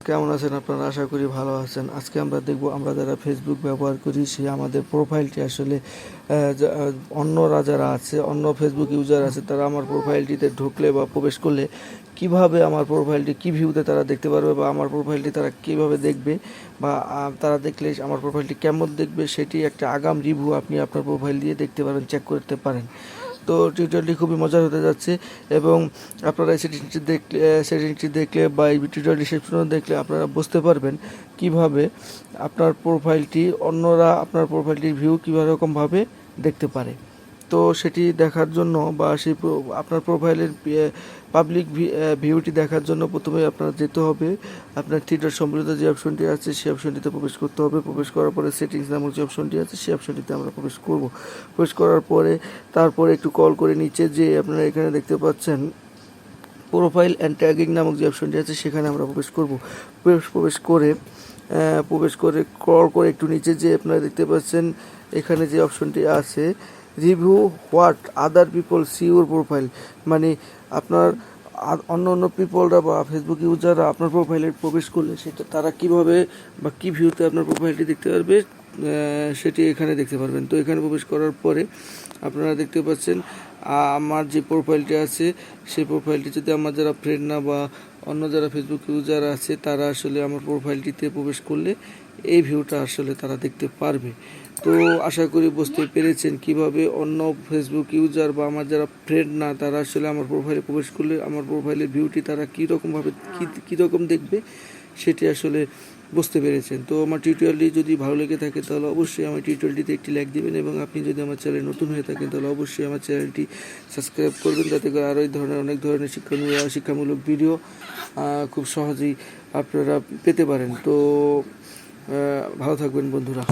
কেমন আছেন আপনারা? আশা করি ভালো আছেন। আজকে আমরা দেখব, আমরা যারা ফেসবুক ব্যবহার করি সে আমাদের প্রোফাইলটি আসলে অন্যরা যারা আছে, অন্য ফেসবুক ইউজার আছে, তারা আমার প্রোফাইলটিতে ঢুকলে বা প্রবেশ করলে কিভাবে আমার প্রোফাইলটি কী ভিউতে তারা দেখতে পারবে, বা আমার প্রোফাইলটি তারা কীভাবে দেখবে, বা তারা দেখলে আমার প্রোফাইলটি কেমন দেখবে, সেটি একটা আগাম রিভিউ আপনি আপনার প্রোফাইল দিয়ে দেখতে পারেন, চেক করতে পারেন। তো টিউটোরিয়ালটি খুবই মজার হতে যাচ্ছে, এবং আপনারা এই সেটিংসটি দেখলে বা এই টিউটোরিয়ালটি শেষ পর্যন্ত দেখলে আপনারা বুঝতে পারবেন কিভাবে আপনার প্রোফাইলটি অন্যরা আপনার প্রোফাইলটির ভিউ কীভাবে রকমভাবে দেখতে পারে। তো সেটি দেখার জন্য বা সেই আপনার প্রোফাইলের পাবলিক ভিউটি দেখার জন্য প্রথমে আপনার যেতে হবে আপনার থ্রি সম্বলিত যে অপশনটি আছে সেই অপশনটিতে প্রবেশ করতে হবে। প্রবেশ করার পরে সেটিংস নামক যে অপশনটি আছে সেই অপশনটিতে আমরা প্রবেশ করব। প্রবেশ করার পরে তারপরে একটু কল করে নিচে যে আপনারা এখানে দেখতে পাচ্ছেন প্রোফাইল অ্যান্ড ট্যাগিং নামক যে অপশনটি আছে সেখানে আমরা প্রবেশ করব। প্রবেশ করে কল করে একটু নিচে যে আপনারা দেখতে পাচ্ছেন এখানে যে অপশনটি আছে review what other people see your profile, মানে আপনার অন্য পিপলরা বা ফেসবুক ইউজাররা আপনার প্রোফাইলে প্রবেশ করলে সেটা তারা কীভাবে বা কী ভিউতে আপনার প্রোফাইলটি দেখতে পারবে সেটি এখানে দেখতে পারবেন। তো এখানে প্রবেশ করার পরে আপনারা দেখতে পাচ্ছেন আমার যে প্রোফাইলটি আছে সেই প্রোফাইলটি যদি আমার যারা ফ্রেন্ড না বা অন্য যারা ফেসবুক ইউজার আছে তারা আসলে আমার প্রোফাইলটিতে প্রবেশ করলে এই ভিউটা আসলে তারা দেখতে পারবে। তো আশা করি বুঝতে পেরেছেন কিভাবে অন্য ফেসবুক ইউজার বা আমার যারা ফ্রেন্ড না তারা আসলে আমার প্রোফাইলে প্রবেশ করলে আমার প্রোফাইলের ভিউটি তারা কীরকমভাবে কীরকম দেখবে সেটি আসলে বুঝতে পেরেছেন। তো আমার টিউটোরিয়ালটি যদি ভালো লেগে থাকে তাহলে অবশ্যই আমার টিউটোরিয়ালটিতে একটি লাইক দেবেন, এবং আপনি যদি আমার চ্যানেল নতুন হয়ে থাকেন তাহলে অবশ্যই আমার চ্যানেলটি সাবস্ক্রাইব করবেন, যাতে করে আরও অনেক ধরনের শিক্ষামূলক ভিডিও খুব সহজেই আপনারা পেতে পারেন। তো ভালো থাকবেন বন্ধুরা।